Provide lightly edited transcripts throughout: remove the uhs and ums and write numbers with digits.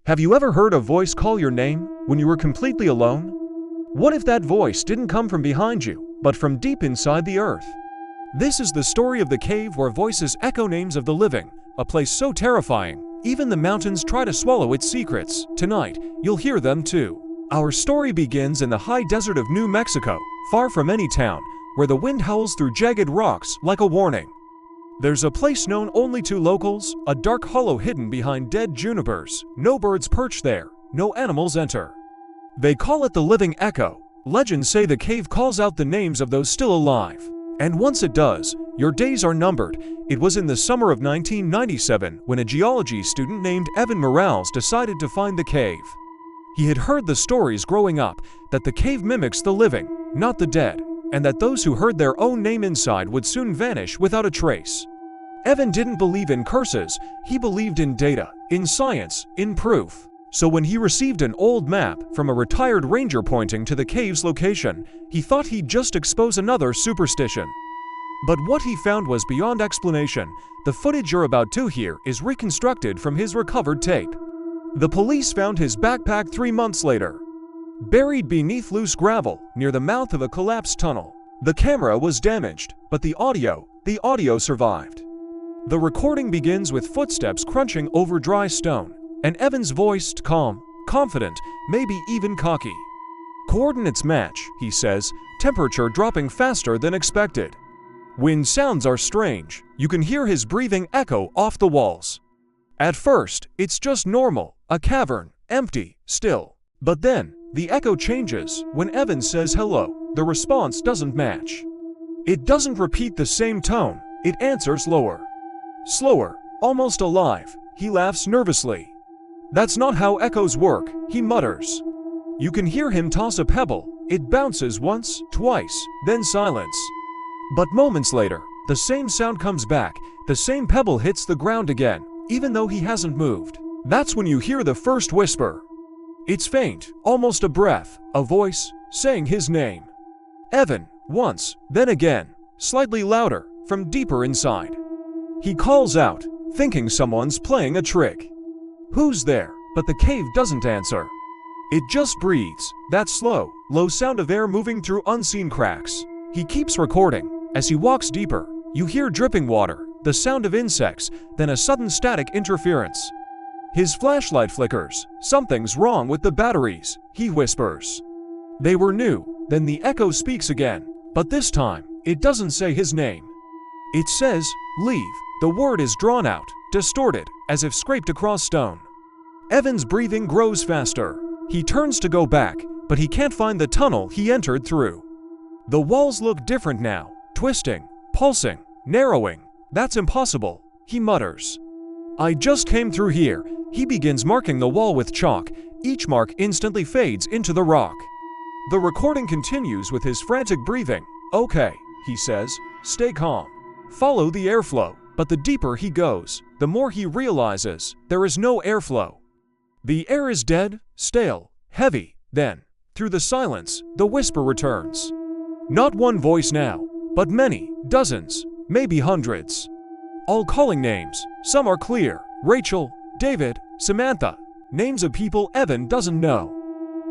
Have you ever heard a voice call your name when you were completely alone? What if that voice didn't come from behind you, but from deep inside the earth? This is the story of the cave where voices echo names of the living, a place so terrifying, even the mountains try to swallow its secrets. Tonight, you'll hear them too. Our story begins in the high desert of New Mexico, far from any town, where the wind howls through jagged rocks like a warning. There's a place known only to locals, a dark hollow hidden behind dead junipers. No birds perch there, no animals enter. They call it the Living Echo. Legends say the cave calls out the names of those still alive. And once it does, your days are numbered. It was in the summer of 1997 when a geology student named Evan Morales decided to find the cave. He had heard the stories growing up that the cave mimics the living, not the dead, and that those who heard their own name inside would soon vanish without a trace. Evan didn't believe in curses, he believed in data, in science, in proof. So when he received an old map from a retired ranger pointing to the cave's location, he thought he'd just expose another superstition. But what he found was beyond explanation. The footage you're about to hear is reconstructed from his recovered tape. The police found his backpack 3 months later, buried beneath loose gravel near the mouth of a collapsed tunnel. The camera was damaged, but the audio survived. The recording begins with footsteps crunching over dry stone, and Evan's voice calm, confident, maybe even cocky. Coordinates match, he says, temperature dropping faster than expected. When sounds are strange, you can hear his breathing echo off the walls. At first, it's just normal, a cavern, empty, still. But then, the echo changes. When Evan says hello, the response doesn't match. It doesn't repeat the same tone, it answers lower. Slower, almost alive. He laughs nervously. That's not how echoes work, he mutters. You can hear him toss a pebble. It bounces once, twice, then silence. But moments later, the same sound comes back. The same pebble hits the ground again, even though he hasn't moved. That's when you hear the first whisper. It's faint, almost a breath, a voice, saying his name. Evan, once, then again, slightly louder, from deeper inside. He calls out, thinking someone's playing a trick. Who's there? But the cave doesn't answer. It just breathes, that slow, low sound of air moving through unseen cracks. He keeps recording. As he walks deeper, you hear dripping water, the sound of insects, then a sudden static interference. His flashlight flickers. Something's wrong with the batteries, he whispers. They were new. Then the echo speaks again, but this time, it doesn't say his name. It says, leave. The word is drawn out, distorted, as if scraped across stone. Evan's breathing grows faster. He turns to go back, but he can't find the tunnel he entered through. The walls look different now, twisting, pulsing, narrowing. That's impossible, he mutters. I just came through here. He begins marking the wall with chalk. Each mark instantly fades into the rock. The recording continues with his frantic breathing. Okay, he says, stay calm. Follow the airflow. But the deeper he goes, the more he realizes there is no airflow. The air is dead, stale, heavy. Then, through the silence, the whisper returns. Not one voice now, but many, dozens, maybe hundreds. All calling names. Some are clear. Rachel, David, Samantha. Names of people Evan doesn't know.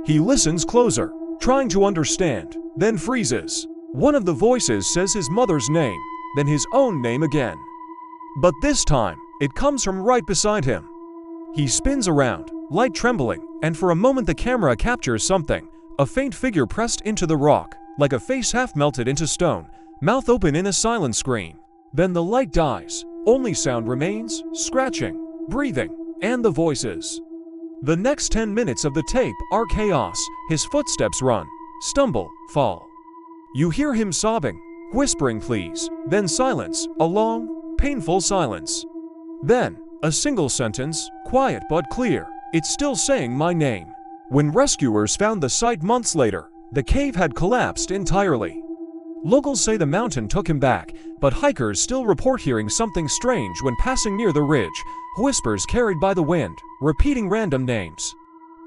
He listens closer, trying to understand, then freezes. One of the voices says his mother's name, then his own name again. But this time, it comes from right beside him. He spins around, light trembling, and for a moment the camera captures something, a faint figure pressed into the rock, like a face half melted into stone, mouth open in a silent scream. Then the light dies, only sound remains, scratching, breathing, and the voices. The next 10 minutes of the tape are chaos. His footsteps run, stumble, fall. You hear him sobbing, whispering please, then silence, a long, painful silence. Then, a single sentence, quiet but clear. It's still saying my name. When rescuers found the site months later, the cave had collapsed entirely. Locals say the mountain took him back, but hikers still report hearing something strange when passing near the ridge, whispers carried by the wind, repeating random names.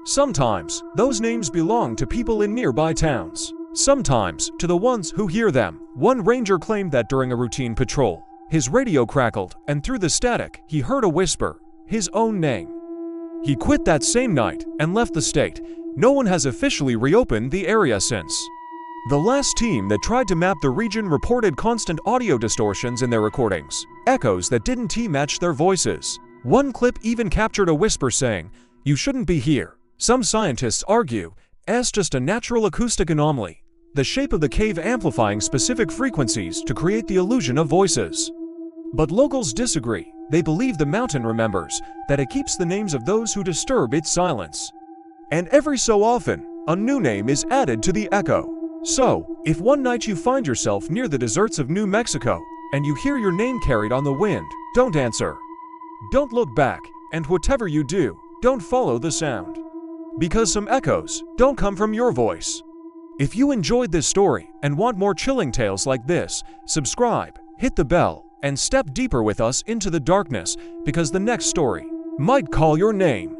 Sometimes, those names belong to people in nearby towns. Sometimes, to the ones who hear them. One ranger claimed that during a routine patrol, his radio crackled, and through the static, he heard a whisper, his own name. He quit that same night and left the state. No one has officially reopened the area since. The last team that tried to map the region reported constant audio distortions in their recordings, echoes that didn't match their voices. One clip even captured a whisper saying, "You shouldn't be here." Some scientists argue it's just a natural acoustic anomaly, the shape of the cave amplifying specific frequencies to create the illusion of voices. But locals disagree. They believe the mountain remembers, that it keeps the names of those who disturb its silence. And every so often, a new name is added to the echo. So, if one night you find yourself near the deserts of New Mexico, and you hear your name carried on the wind, don't answer. Don't look back, and whatever you do, don't follow the sound. Because some echoes don't come from your voice. If you enjoyed this story and want more chilling tales like this, subscribe, hit the bell, and step deeper with us into the darkness, because the next story might call your name.